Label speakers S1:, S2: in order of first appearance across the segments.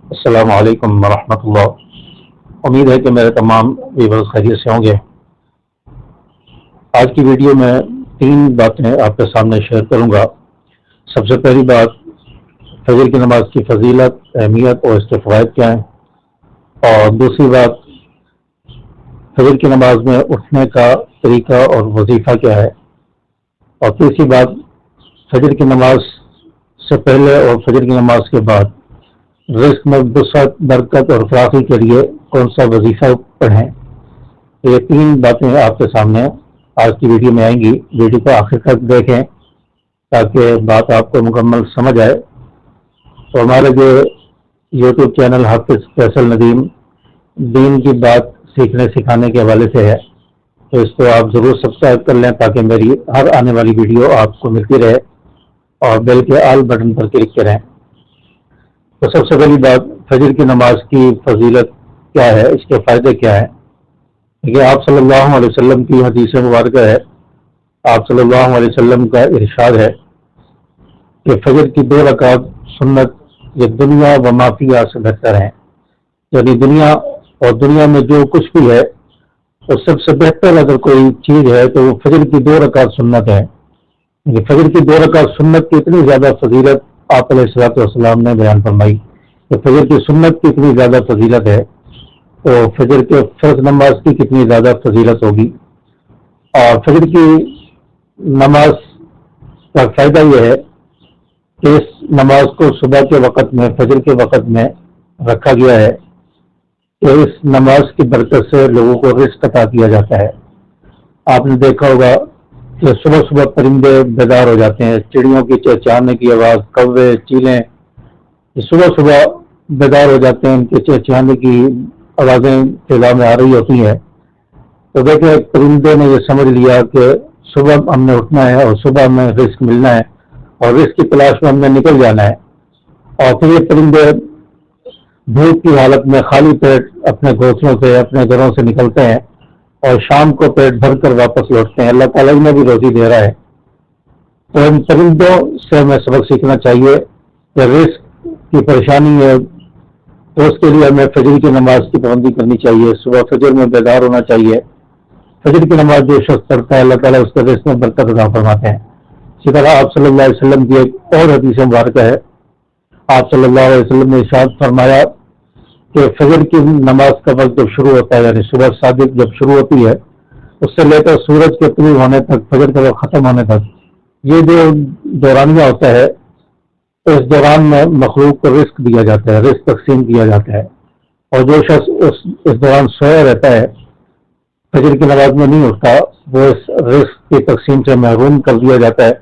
S1: السلام علیکم ورحمۃ اللہ۔ امید ہے کہ میرے تمام ویورز خیریت سے ہوں گے۔ آج کی ویڈیو میں 3 باتیں آپ کے سامنے شیئر کروں گا۔ سب سے پہلی بات، فجر کی نماز کی فضیلت، اہمیت اور اس کے فوائد کیا ہیں، اور دوسری بات، فجر کی نماز میں اٹھنے کا طریقہ اور وظیفہ کیا ہے، اور تیسری بات، فجر کی نماز سے پہلے اور فجر کی نماز کے بعد رزق میں وسعت، برکت اور فراخی کے لیے کون سا وظیفہ پڑھیں۔ یہ 3 باتیں آپ کے سامنے آج کی ویڈیو میں آئیں گی۔ ویڈیو کو آخر تک دیکھیں تاکہ بات آپ کو مکمل سمجھ آئے۔ تو ہمارے جو یوٹیوب چینل حافظ فیصل ندیم دین کی بات سیکھنے سکھانے کے حوالے سے ہے، تو اس کو آپ ضرور سبسکرائب کر لیں تاکہ میری ہر آنے والی ویڈیو آپ کو ملتی رہے، اور بیل کے آل بٹن پر کلک کریں۔ تو سب سے پہلی بات، فجر کی نماز کی فضیلت کیا ہے، اس کے فائدے کیا ہیں۔ دیکھیے، آپ صلی اللہ علیہ وسلم کی حدیث مبارکہ ہے۔ آپ صلی اللہ علیہ وسلم کا ارشاد ہے کہ فجر کی 2 رکعت سنت یہ دنیا و ما فیہا سے بہتر ہیں، یعنی دنیا اور دنیا میں جو کچھ بھی ہے تو سب سے بہتر اگر کوئی چیز ہے تو وہ فجر کی 2 رکعت سنت ہے۔ فجر کی 2 رکعت سنت کی اتنی زیادہ فضیلت آپ علیہ الصلوۃ والسلام نے بیان فرمائی کہ فجر کی سنت کی اتنی زیادہ فضیلت ہے تو فجر کے فرض نماز کی کتنی زیادہ فضیلت ہوگی۔ اور فجر کی نماز کا فائدہ یہ ہے کہ اس نماز کو صبح کے وقت میں، فجر کے وقت میں رکھا گیا ہے کہ اس نماز کی برکت سے لوگوں کو رزق عطا کیا جاتا ہے۔ آپ نے دیکھا ہوگا کہ صبح صبح پرندے بیدار ہو جاتے ہیں، چڑیوں کی چہچہانے کی آواز، کوے، چیلیں صبح صبح بیدار ہو جاتے ہیں، ان کے چہچہانے کی آوازیں فضا میں آ رہی ہوتی ہیں۔ تو دیکھیں، پرندے نے یہ سمجھ لیا کہ صبح ہم نے اٹھنا ہے اور صبح ہمیں رزق ملنا ہے اور رزق کی تلاش میں ہم نے نکل جانا ہے۔ اور پھر یہ پرندے بھوک کی حالت میں خالی پیٹ اپنے گھونسلوں سے، اپنے گھروں سے نکلتے ہیں اور شام کو پیٹ بھر کر واپس لوٹتے ہیں۔ اللہ تعالیٰ انہیں بھی روزی دے رہا ہے۔ تو ان پرندوں سے ہمیں سبق سیکھنا چاہیے کہ رزق کی پریشانی ہے تو اس کے لیے ہمیں فجر کی نماز کی پابندی کرنی چاہیے، صبح فجر میں بیدار ہونا چاہیے۔ فجر کی نماز جو شخص پڑھتا ہے اللہ تعالیٰ اس کے رزق میں برکت عطا فرماتے ہیں۔ اسی طرح آپ صلی اللہ علیہ وسلم کی ایک اور حدیث مبارکہ ہے۔ آپ صلی اللہ علیہ وسلم نے ارشاد فرمایا کہ فجر کی نماز کا وقت جب شروع ہوتا ہے، یعنی صبح صادق جب شروع ہوتی ہے، اس سے لے کر سورج کے طلوع ہونے تک، فجر کا وقت ختم ہونے تک، یہ جو دورانیہ ہوتا ہے، اس دوران میں مخلوق کو رزق دیا جاتا ہے، رزق تقسیم کیا جاتا ہے۔ اور جو شخص اس دوران سویا رہتا ہے، فجر کی نماز میں نہیں اٹھتا، وہ اس رزق کی تقسیم سے محروم کر دیا جاتا ہے،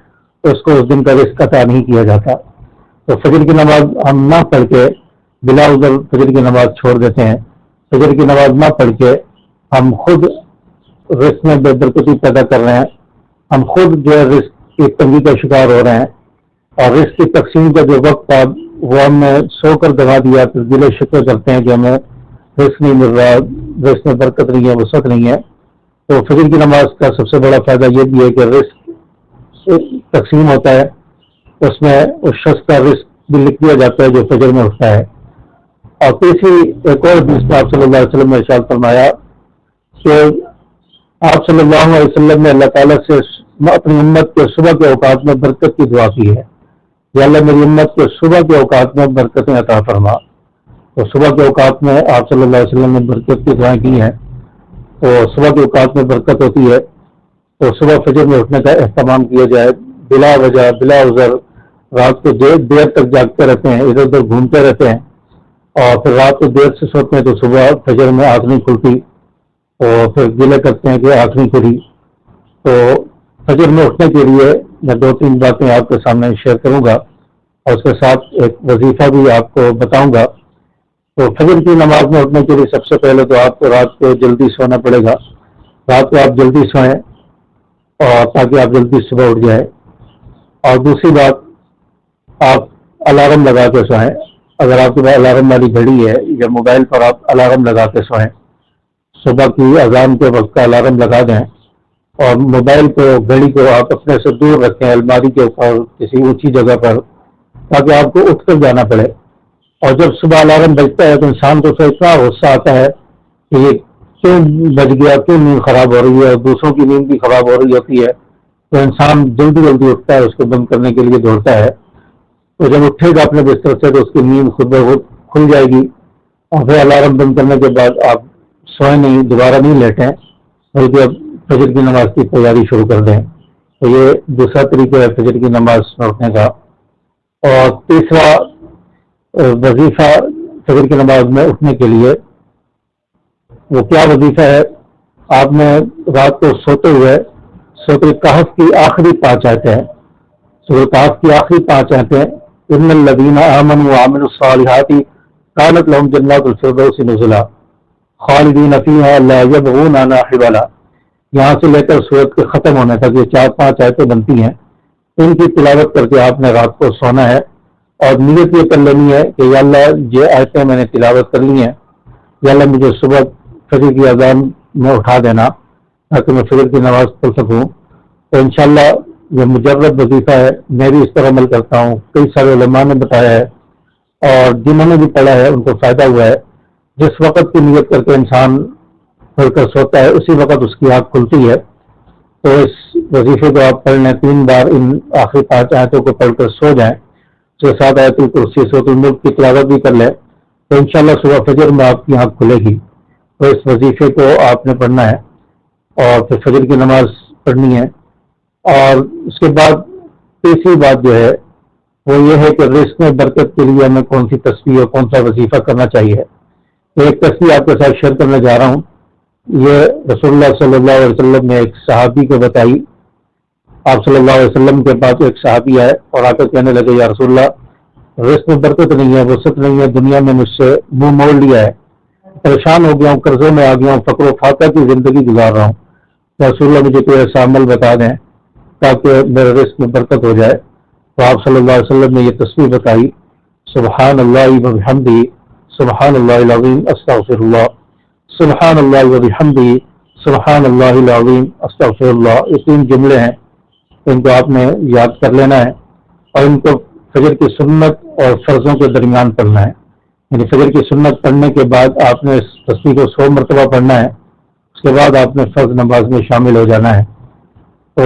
S1: اس کو اس دن کا رزق عطا نہیں کیا جاتا۔ تو فجر کی نماز ہم نہ پڑھ کے بلا عذر فجر کی نماز چھوڑ دیتے ہیں۔ فجر کی نماز نہ پڑھ کے ہم خود رزق میں بے برکتی پیدا کر رہے ہیں، ہم خود جو ہے رزق کی تنگی کا شکار ہو رہے ہیں، اور رزق کی تقسیم کا جو وقت تھا وہ ہم نے سو کر دبا دیا، تو دل شکر کرتے ہیں کہ ہمیں رزق نہیں مل رہا، رزق میں برکت نہیں ہے، وسعت نہیں ہے۔ تو فجر کی نماز کا سب سے بڑا فائدہ یہ بھی ہے کہ رزق تقسیم ہوتا ہے، اس میں اس شخص کا رزق بھی لکھ دیا جاتا ہے جو فجر میں اٹھتا ہے۔ اور تیسری ایک اور حدیث میں آپ صلی اللہ علیہ وسلم نے ارشاد فرمایا کہ آپ صلی اللہ علیہ وسلم نے اللہ تعالیٰ سے اپنی امت کے صبح کے اوقات میں برکت کی دعا کی ہے، یا اللہ میری امت کے صبح کے اوقات میں برکتیں عطا فرما۔ تو صبح کے اوقات میں آپ صلی اللہ علیہ وسلم نے برکت کی دعائیں کی ہیں، تو صبح کے اوقات میں برکت ہوتی ہے۔ تو صبح فجر میں اٹھنے کا اہتمام کیا جائے، بلا وجہ بلا عذر رات کو دیر تک جاگتے رہتے ہیں، ادھر ادھر گھومتے رہتے ہیں، اور پھر رات کو دیر سے سوتے ہیں تو صبح فجر میں آنکھ نہیں کھلتی، اور پھر گلے کرتے ہیں کہ آنکھ نہیں کھلی۔ تو فجر میں اٹھنے کے لیے میں 2-3 باتیں آپ کے سامنے شیئر کروں گا، اور اس کے ساتھ ایک وظیفہ بھی آپ کو بتاؤں گا۔ تو فجر کی نماز میں اٹھنے کے لیے سب سے پہلے تو آپ کو رات کو جلدی سونا پڑے گا۔ رات کو آپ جلدی سوئیں اور تاکہ آپ جلدی صبح اٹھ جائیں۔ اور دوسری بات، آپ الارم لگا کے سوئیں۔ اگر آپ کے پاس الارم والی گھڑی ہے یا موبائل پر آپ الارم لگا کے سوئیں، صبح کی اذان کے وقت کا الارم لگا دیں، اور موبائل کو، گھڑی کو آپ اپنے سے دور رکھیں، الماری کے اوپر کسی اونچی جگہ پر، تاکہ آپ کو اٹھ کر جانا پڑے۔ اور جب صبح الارم بجتا ہے تو انسان کو تو اتنا غصہ آتا ہے کہ یہ کیوں بج گیا، کیوں نیند خراب ہو رہی ہے، اور دوسروں کی نیند بھی خراب ہو رہی ہوتی ہے، تو انسان جلدی جلدی اٹھتا ہے، اس کو بند کرنے کے لیے دوڑتا ہے. تو جب اٹھے گا اپنے بستر سے تو اس کی نیند خود بخود کھل جائے گی، اور پھر الارم بند کرنے کے بعد آپ سوئیں نہیں، دوبارہ نہیں لیٹیں، بلکہ اب فجر کی نماز کی تیاری شروع کر دیں. تو یہ دوسرا طریقہ ہے فجر کی نماز پڑھنے کا. اور تیسرا وظیفہ فجر کی نماز میں اٹھنے کے لیے، وہ کیا وظیفہ ہے؟ آپ نے رات کو سوتے ہوئے سورۃ کہف کی آخری 5 آیتیں، سورۃ کہف کی آخری 5 آیتیں، ان الذین آمنوا وعملوا الصالحات کانت لهم جنات الفردوس نزلا خالدین فیہا لا یبغون عنہا حولا. یہاں سے لے کر سورت کے ختم ہونے تک یہ 4-5 آیتیں بنتی ہیں. ان کی تلاوت کر کے آپ نے رات کو سونا ہے، اور نیت یہ کر لینی ہے کہ یا اللہ یہ آیتیں میں نے تلاوت کر لی ہیں، یا اللہ مجھے صبح فجر کی اذان میں اٹھا دینا تاکہ میں فجر کی نماز پڑھ سکوں. تو انشاءاللہ یہ مجرد وظیفہ ہے، میں بھی اس پر عمل کرتا ہوں، کئی سارے علماء نے بتایا ہے، اور جنہوں نے بھی پڑھا ہے ان کو فائدہ ہوا ہے. جس وقت کی نیت کر کے انسان پڑھ کر سوتا ہے اسی وقت اس کی آنکھ کھلتی ہے. تو اس وظیفے کو آپ پڑھ لیں، 3 بار ان آخری 5 آیتوں کو پڑھ کر سو جائیں، اس کے ساتھ آیت الکرسی سورۃ الملک کی تلاوت بھی کر لیں، تو انشاءاللہ صبح فجر میں آپ کی آنکھ کھلے گی. تو اس وظیفے کو آپ نے پڑھنا ہے اور پھر فجر کی نماز پڑھنی ہے. اور اس کے بعد تیسری بات جو ہے وہ یہ ہے کہ رزق میں برکت کے لیے ہمیں کون سی تسبیح اور کون سا وظیفہ کرنا چاہیے. ایک تسبیح آپ کے ساتھ شیئر کرنے جا رہا ہوں. یہ رسول اللہ صلی اللہ علیہ وسلم نے ایک صحابی کو بتائی. آپ صلی اللہ علیہ وسلم کے پاس ایک صحابی آئے اور آ کر کہنے لگے یا رسول اللہ رزق میں برکت نہیں ہے، وسعت نہیں ہے، دنیا میں مجھ سے منہ موڑ لیا ہے، پریشان ہو گیا ہوں، قرضوں میں آ گیا ہوں، فقر و فاقہ کی زندگی گزار رہا ہوں. رسول اللہ مجھے کوئی ایسا عمل بتا دیں تاکہ میرے رزق میں برکت ہو جائے. تو آپ صلی اللہ علیہ وسلم نے یہ تسبیح بتائی، سبحان اللہ وبحمدہ سبحان اللہ العظیم استغفر اللہ، سبحان اللہ وبحمدہ سبحان اللہ العظیم استغفر اللہ. یہ 3 جملے ہیں، ان کو آپ نے یاد کر لینا ہے اور ان کو فجر کی سنت اور فرضوں کے درمیان پڑھنا ہے. یعنی فجر کی سنت پڑھنے کے بعد آپ نے اس تسبیح کو 100 مرتبہ پڑھنا ہے، اس کے بعد آپ نے فرض نماز میں شامل ہو جانا ہے. تو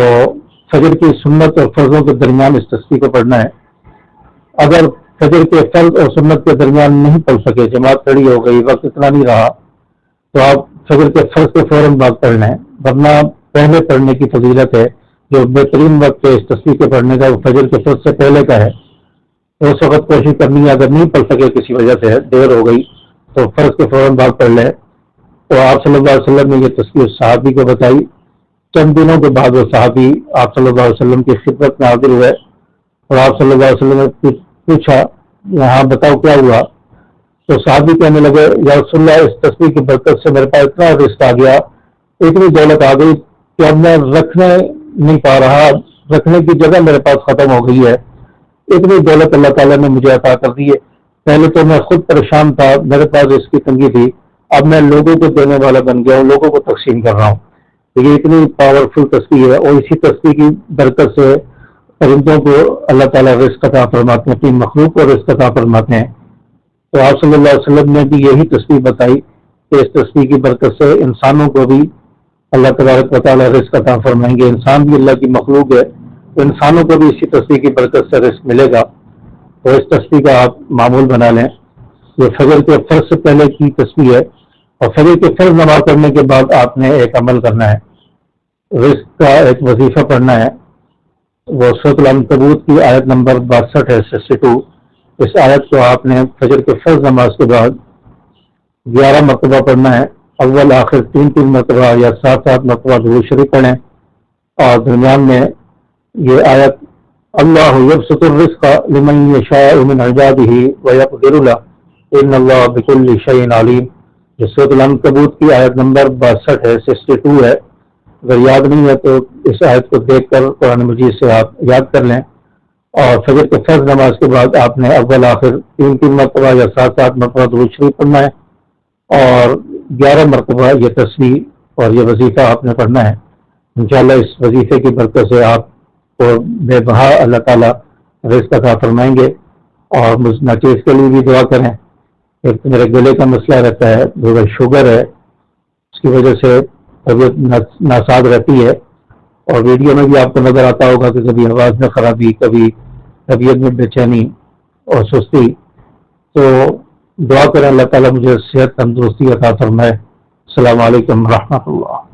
S1: فجر کی سنت اور فرضوں کے درمیان اس تسبیح کو پڑھنا ہے. اگر فجر کے فرض اور سنت کے درمیان نہیں پڑھ سکے، جماعت کھڑی ہو گئی، وقت اتنا نہیں رہا، تو آپ فجر کے فرض کے فوراً بعد پڑھ لیں. ورنہ پہلے پڑھنے کی فضیلت ہے. جو بہترین وقت ہے اس تسبیح کے پڑھنے کا وہ فجر کے فرض سے پہلے کا ہے. تو اس وقت کوشش کرنی ہے، اگر نہیں پڑھ سکے کسی وجہ سے دیر ہو گئی تو فرض کے فوراً بعد پڑھ لیں. تو آپ صلی اللہ علیہ وسلم نے یہ تسبیح صحابی کو بتائی. چند دنوں کے بعد وہ صحابی آپ صلی اللہ علیہ وسلم کی خدمت میں حاضر ہوئے اور آپ صلی اللہ علیہ وسلم نے پوچھا یہاں بتاؤ کیا ہوا. تو صحابی کہنے لگے یا رسول اللہ اس تسبیح کی برکت سے میرے پاس اتنا رزق آ گیا، اتنی دولت آ گئی کہ اب میں رکھنے نہیں پا رہا، رکھنے کی جگہ میرے پاس ختم ہو گئی ہے. اتنی دولت اللہ تعالیٰ نے مجھے عطا کر دی ہے. پہلے تو میں خود پریشان تھا، میرے پاس اس کی تنگی تھی، اب میں لوگوں کو دینے والا بن گیا ہوں، لوگوں کو تقسیم کر رہا ہوں. یہ اتنی پاورفل تسبیح ہے. اور اسی تسبیح کی برکت سے پرندوں کو اللہ تعالیٰ رزق عطا فرماتے ہیں، اپنی مخلوق کو رزق عطا فرماتے ہیں. تو آپ صلی اللہ علیہ وسلم نے بھی یہی تسبیح بتائی کہ اس تسبیح کی برکت سے انسانوں کو بھی اللہ تبارک و تعالیٰ رزق عطا فرمائیں گے. انسان بھی اللہ کی مخلوق ہے تو انسانوں کو بھی اسی تسبیح کی برکت سے رزق ملے گا. تو اس تسبیح کا آپ معمول بنا لیں. یہ فجر کے فرض سے پہلے کی تسبیح ہے. اور فجر کے فرض نماز کرنے کے بعد آپ نے ایک عمل کرنا ہے، رزق کا ایک وظیفہ پڑھنا ہے. وہ سورۃ العنکبوت کی آیت نمبر 62 ہے، 62. اس آیت کو آپ نے فجر کے فرض نماز کے بعد 11 مرتبہ پڑھنا ہے. اول آخر 3 مرتبہ یا 7 مرتبہ درود شریف پڑھیں. اور درمیان میں یہ آیت اللہ یبسط الرزق لمن یشاء من عبادہ ویقدر له ان اللہ بکل شیء علیم. یہ سورۃ العنکبوت کی آیت نمبر 62 ہے، 62 ہے. اگر یاد نہیں ہے تو اس آیت کو دیکھ کر قرآن مجید سے آپ یاد کر لیں. اور فجر کے فرض نماز کے بعد آپ نے اول آخر 3 مرتبہ یا 7 مرتبہ درود شریف پڑھنا ہے اور 11 مرتبہ یہ تسبیح اور یہ وظیفہ آپ نے پڑھنا ہے. انشاءاللہ اس وظیفے کی برکت سے آپ کو بے بہا اللہ تعالیٰ رزق عطا فرمائیں گے. اور ناچیز کے لیے بھی دعا کریں. ایک تو میرے گلے کا مسئلہ رہتا ہے، جو شوگر ہے، اس کی وجہ سے طبیعت ناساز رہتی ہے. اور ویڈیو میں بھی آپ کو نظر آتا ہوگا کہ کبھی آواز میں خرابی، کبھی طبیعت میں بے چینی اور سستی. تو دعا کریں اللہ تعالیٰ مجھے صحت تندرستی عطا فرمائے. السلام علیکم ورحمۃ اللہ.